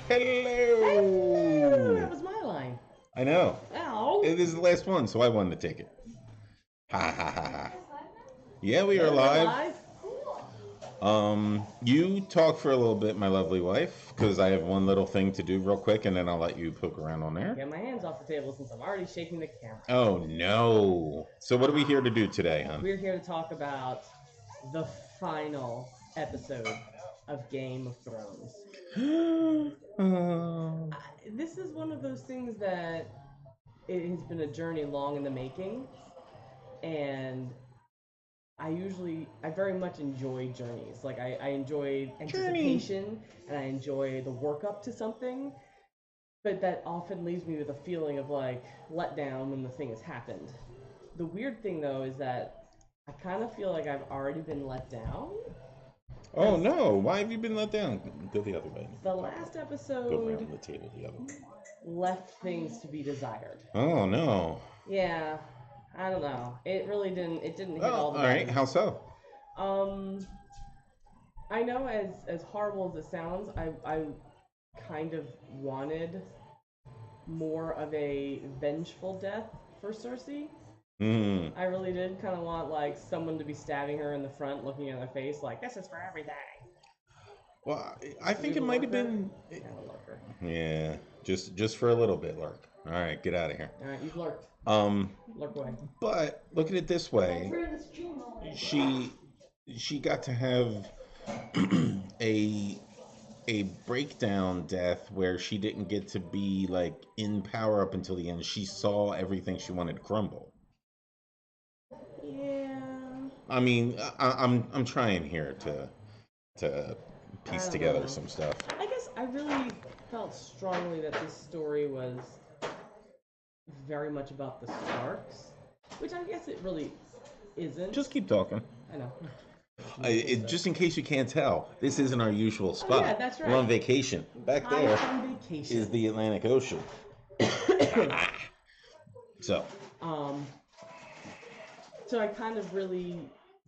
Hello. That was my line. I know. Ow. It is the last one, so I wanted to take it. Ha ha ha ha. Yeah, we are We're live. You talk for a little bit, my lovely wife, because I have one little thing to do real quick, and then I'll let you poke around on there. Get my hands off the table since I'm already shaking the camera. Oh no! So what are we here to do today, hon? We're here to talk about the final episode of Game of Thrones. Oh. This is one of those things that it has been a journey long in the making, and I very much enjoy journeys. Like I enjoy anticipation and I enjoy the work up to something, but that often leaves me with a feeling of like let down when the thing has happened. The weird thing though is that I kind of feel like I've already been let down. Oh no! Why have you been let down? Go the other way. The last Go episode around the table the other way. left things to be desired. Oh no! Yeah, I don't know. It really didn't. It didn't hit Oh, all the all right. buttons. How so? I know as horrible as it sounds, I kind of wanted more of a vengeful death for Cersei. Hmm. I really did kind of want like someone to be stabbing her in the front, looking at her face like this is for everything. Well, I think it might have been. Yeah, lurker. Yeah, just for a little bit, Lurk. All right, get out of here. All right, you've lurked. Lurk away. But look at it this way: she got to have a a breakdown death where she didn't get to be like in power up until the end. She saw everything she wanted to crumble. Yeah. I mean, I'm trying here to piece together some stuff. I guess I really felt strongly that this story was very much about the Starks, which I guess it really isn't. Just keep talking. I know. Just in case you can't tell, this isn't our usual spot. Yeah, that's right. We're on vacation. Back there on vacation. is the Atlantic Ocean. So. So I kind of really,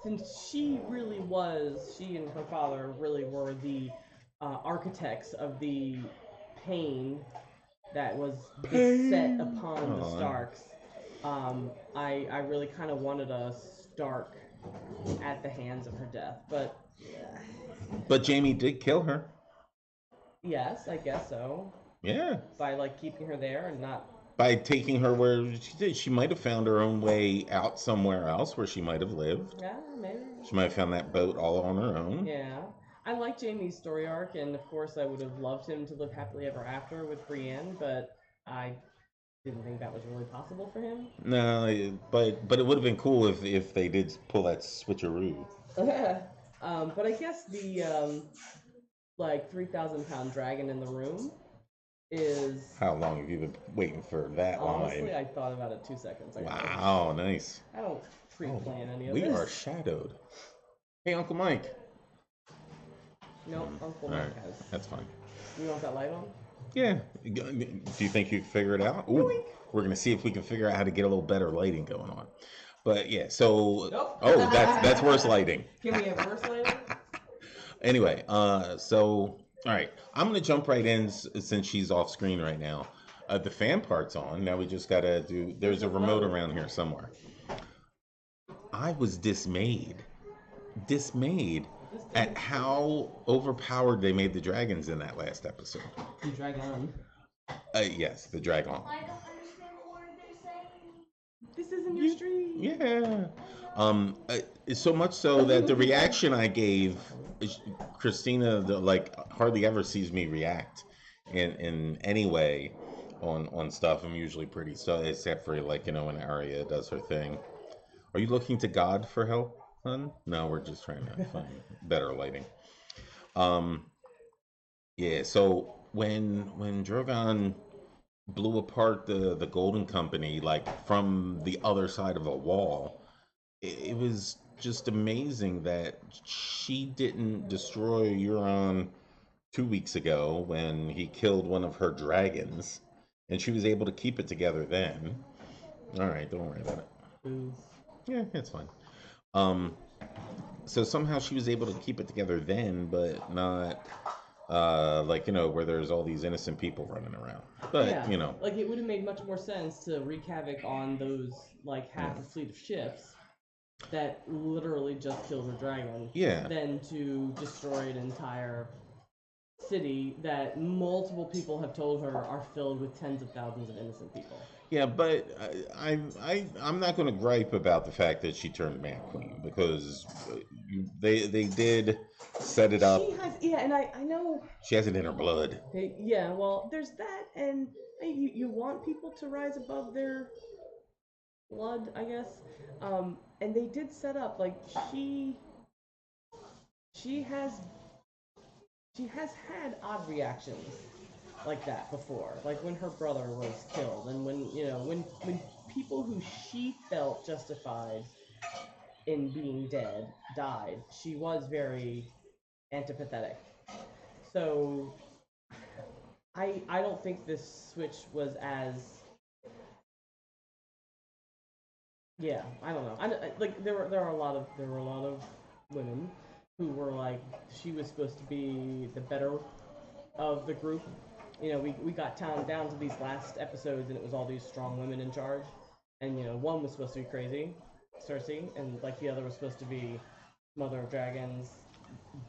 since she and her father really were the architects of the pain that was beset upon the Starks. I really kind of wanted a Stark at the hands of her death, but Jaime did kill her. yes, I guess so. Yeah. By like keeping her there and not. By taking her where she did, she might have found her own way out somewhere else where she might have lived. Yeah, maybe. She might have found that boat all on her own. Yeah. I like Jaime's story arc, and of course I would have loved him to live happily ever after with Brienne, but I didn't think that was really possible for him. No, but it would have been cool if they did pull that switcheroo. But I guess the like 3,000-pound dragon in the room is. How long have you been waiting for that Honestly, line? I thought about it 2 seconds. Wow, nice. I don't pre-plan any of we this. are shadowed. Hey, Uncle Mike. No, Uncle Mike has. That's fine. You want that light on? Yeah. Do you think you can figure it out? Ooh, we're gonna see if we can figure out how to get a little better lighting going on. But yeah, so Nope. Oh, that's worse lighting. Can we have worse lighting? Anyway, so all right, I'm gonna jump right in since she's off screen right now. The fan part's on. Now we just gotta do. There's a remote around here somewhere. I was dismayed at how overpowered they made the dragons in that last episode. The dragon. Yes, the dragon. I don't understand what they're saying. This isn't your stream. Yeah. So much so that the reaction I gave, Christina, like hardly ever sees me react in any way on stuff. I'm usually pretty so except for like when Arya does her thing. Are you looking to God for help, hon? No, we're just trying to find better lighting. Yeah. So when Drogon blew apart the Golden Company like from the other side of a wall, it was just amazing that she didn't destroy Euron 2 weeks ago when he killed one of her dragons, and she was able to keep it together then. All right, don't worry about it. Yeah, it's fine. So somehow she was able to keep it together then, but not like, where there's all these innocent people running around. But Yeah, like it would have made much more sense to wreak havoc on those like half a fleet of ships that literally just killed a dragon yeah, than to destroy an entire city that multiple people have told her are filled with tens of thousands of innocent people. yeah. But I'm not going to gripe about the fact that she turned Mad Queen because they did set it up. She has, yeah, and I know. She has it in her blood. Yeah, well, there's that, and hey, you want people to rise above their blood, I guess. And they did set up like she has she has had odd reactions like that before, like when her brother was killed, and when people who she felt justified in being dead died, she was very antipathetic. So I don't think this switch was as, yeah, I don't know. Like there were a lot of women who were like she was supposed to be the better of the group. We got down to these last episodes, and it was all these strong women in charge. And one was supposed to be crazy, Cersei, and like the other was supposed to be Mother of Dragons,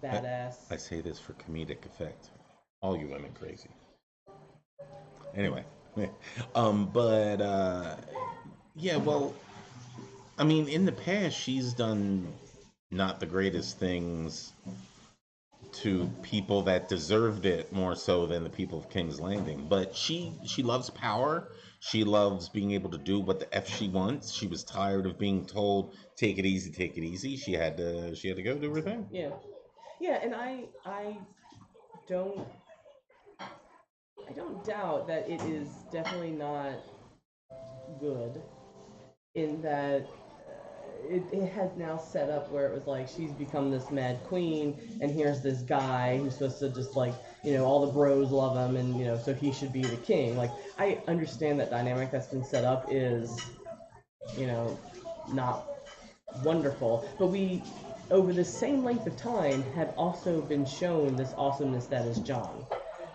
badass. I say this for comedic effect. All you women crazy. Anyway, but yeah, well, I mean, in the past, she's done not the greatest things to people that deserved it more so than the people of King's Landing. But she loves power. She loves being able to do what the f she wants. She was tired of being told, "Take it easy, take it easy." She had to go do her thing. Yeah, yeah, and I don't I don't doubt that it is definitely not good in that it has now set up where it was like she's become this mad queen, and here's this guy who's supposed to just like all the bros love him, and so he should be the king. Like I understand that dynamic that's been set up is not wonderful, but we over the same length of time have also been shown this awesomeness that is Jon.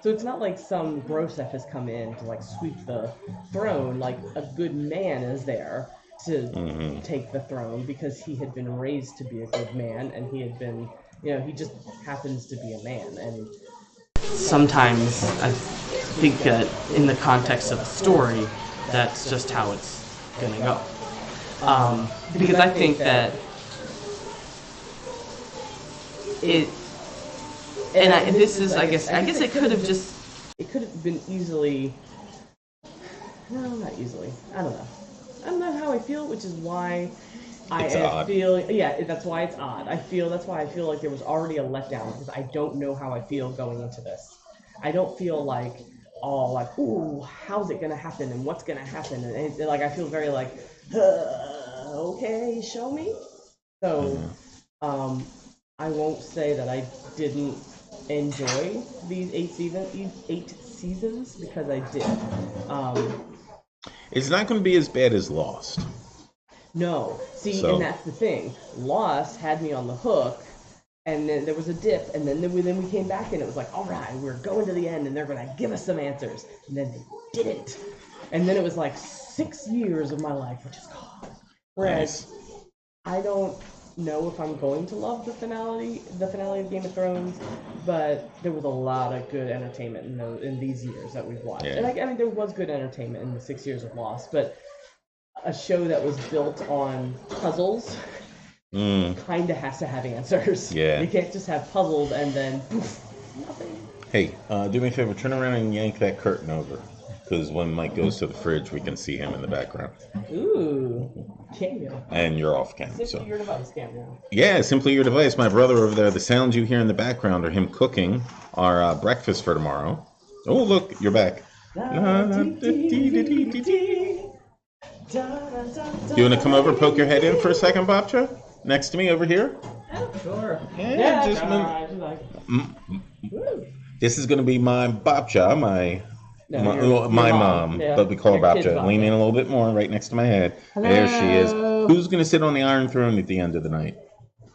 So it's not like some Grosef has come in to like sweep the throne. Like a good man is there to take the throne because he had been raised to be a good man, and he had been, he just happens to be a man. And sometimes I think that in the context of a story, that's just how it's gonna go. Because I think that it. And this is, I guess it could have been easily, no, not easily, I don't know how I feel, which is why that's why it's odd. That's why I feel like there was already a letdown, because I don't know how I feel going into this. I don't feel like, ooh, how's it gonna happen, and what's gonna happen, and like, I feel very like, okay, show me. So, I won't say that I didn't enjoy these 8 seasons, because I did. It's not going to be as bad as Lost. No, see, and that's the thing. Lost had me on the hook, and then there was a dip, and then we came back, and it was like, all right, we're going to the end, and they're going to give us some answers, and then they didn't, and then it was like 6 years of my life, which is gone. Whereas I don't know if I'm going to love the finale of Game of Thrones, but there was a lot of good entertainment in these years that we've watched. Yeah. And I mean, there was good entertainment in the 6 years of Lost, but a show that was built on puzzles kind of has to have answers. Yeah. You can't just have puzzles and then poof, nothing. Hey, do me a favor, turn around and yank that curtain over. Because when Mike goes to the fridge, we can see him in the background. Ooh, cameo. And you're off cam. Simply Your Device cameo. Yeah, Simply Your Device. My brother over there, the sounds you hear in the background are him cooking our breakfast for tomorrow. Oh, look, you're back. You want to come over, poke your head in for a second, Bobcha? Next to me over here? Sure. Yeah, just this is going to be my Bobcha, my mom, yeah. But we call her Bobcha. Lean in a little bit more, right next to my head. Hello. There she is. Who's going to sit on the Iron Throne at the end of the night?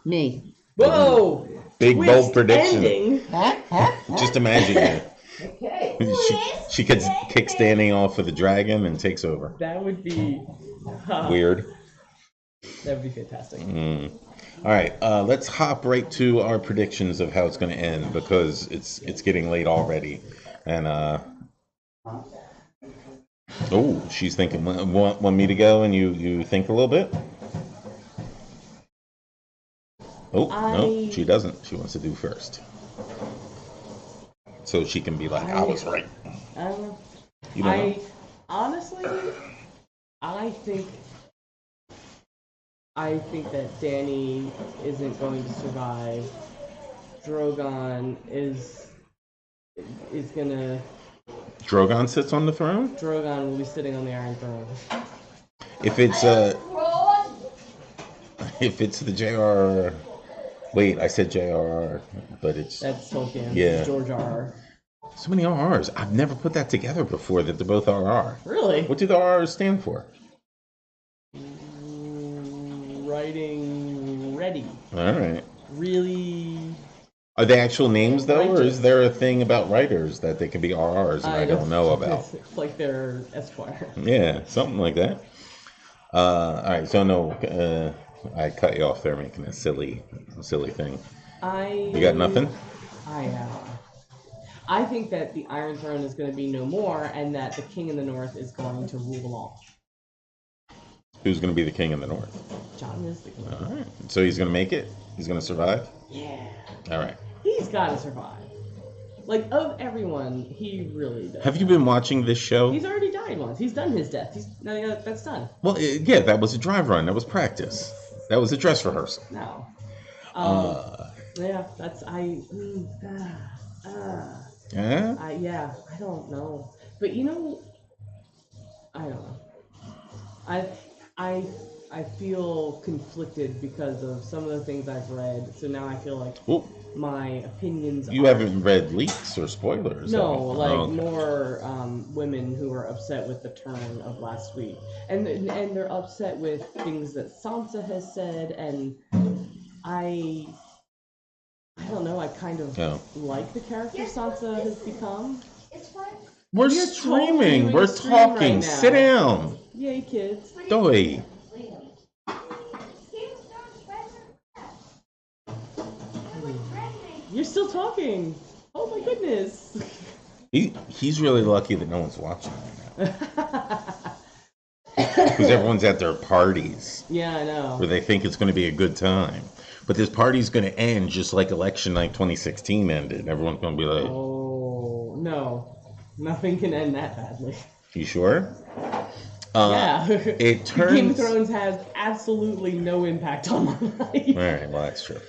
Me. Whoa! Big Twist bold prediction. ending. Just imagine it. Okay. She kicks Danny off of the dragon and takes over. That would be Weird. That would be fantastic. All right, let's hop right to our predictions of how it's going to end because it's getting late already, and oh, she's thinking. Want me to go and you think a little bit? Oh no, she doesn't. She wants to do first, so she can be like, I was right. You don't know. Honestly, I think that Danny isn't going to survive. Drogon is gonna. Drogon sits on the throne. Drogon will be sitting on the Iron Throne. If it's the J.R.R. Wait, I said J.R.R., but that's Tolkien. Yeah. George R.R. So many RRs. I've never put that together before that they're both RR. Really? What do the RRs stand for? Writing ready. All right. Really. Are they actual names though, or Righteous. is there a thing about writers that they can be RRs and I don't know about? It's like they're Esquire. Yeah, something like that. All right. So no, I cut you off there, making a silly thing. You got nothing? I think that the Iron Throne is going to be no more, and that the King in the North is going to rule them all. Who's going to be the king in the north? Jon is the king. All right. So he's going to make it? He's going to survive? Yeah. All right. He's got to survive. Like, of everyone, he really does. Have you been watching this show? He's already died once. He's done his death. That's done. Well, yeah, that was a drive run. That was practice. That was a dress rehearsal. No. Yeah, that's Yeah? I don't know. But I don't know. I feel conflicted because of some of the things I've read. So now I feel like my opinions. You haven't read leaks or spoilers? No, more women who are upset with the turn of last week, and they're upset with things that Sansa has said, and I don't know. I kind of like the character Sansa has become. It's fine. We're You're streaming. totally We're doing a stream right talking. now. Sit down. Yay, kids! Doy. You're still talking. Oh my goodness. He's really lucky that no one's watching right now. Because everyone's at their parties. Yeah, I know. Where they think it's going to be a good time. But this party's going to end just like election night 2016 ended. Everyone's going to be like... Oh, no. Nothing can end that badly. You sure? Yeah. It turns... Game of Thrones has absolutely no impact on my life. Alright, well, that's true.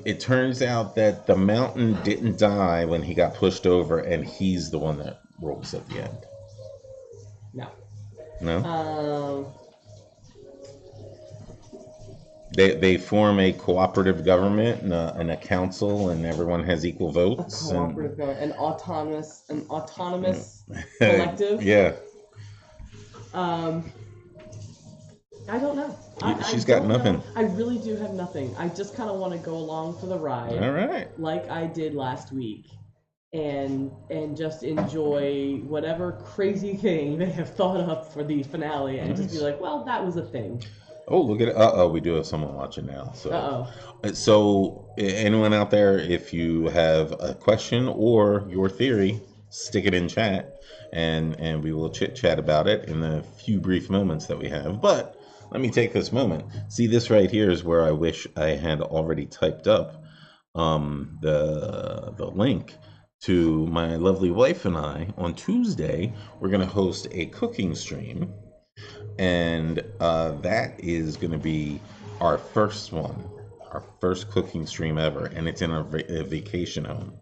It turns out that the mountain didn't die when he got pushed over, and he's the one that rolls at the end. No. No? They form a cooperative government and a council, and everyone has equal votes. A cooperative government, an autonomous collective. Yeah. I don't know. She's got nothing. I really do have nothing. I just kind of want to go along for the ride. All right. Like I did last week. And just enjoy whatever crazy thing they have thought up for the finale and just be like, well, that was a thing. Oh, look at it. We do have someone watching now. So, So, anyone out there, if you have a question or your theory, stick it in chat, and we will chit-chat about it in the few brief moments that we have. But let me take this moment. See, this right here is where I wish I had already typed up the link to my lovely wife and I. On Tuesday, we're going to host a cooking stream. And that is going to be our first one, our first cooking stream ever, and it's in a vacation home.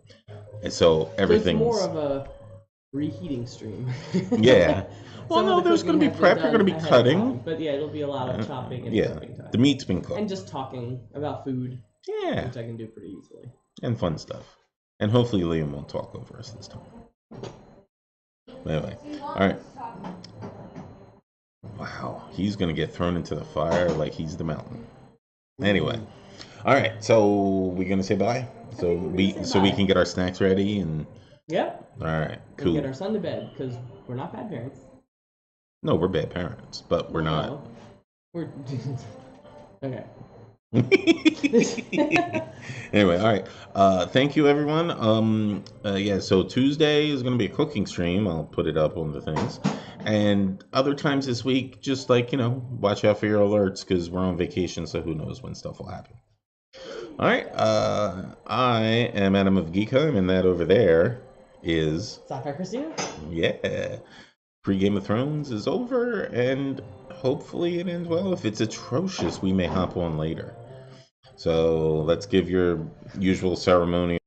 And so everything's So it's more of a reheating stream. Yeah. Well, no, there's going to be prep. You're going to be cutting. But yeah, it'll be a lot of chopping and prepping time. The meat's been cooked. And just talking about food. Yeah. Which I can do pretty easily. And fun stuff. And hopefully Liam won't talk over us this time. Anyway, all right. Wow, he's going to get thrown into the fire like he's the mountain. Anyway, All right, so we're gonna say bye. So think we're gonna we say so we bye. can get our snacks ready and. Yep. All right, And cool. get our son to bed because we're not bad parents. No, we're bad parents, but we're not. No, we're okay. Anyway, all right. Thank you, everyone. Yeah. So Tuesday is gonna be a cooking stream. I'll put it up on the things, and other times this week, just like watch out for your alerts because we're on vacation, so who knows when stuff will happen. All right. I am Adam of Geekheim, and that over there is Sapphire Christina. yeah. Pre-Game of Thrones is over, and hopefully it ends well. If it's atrocious, we may hop on later. So let's give your usual ceremonial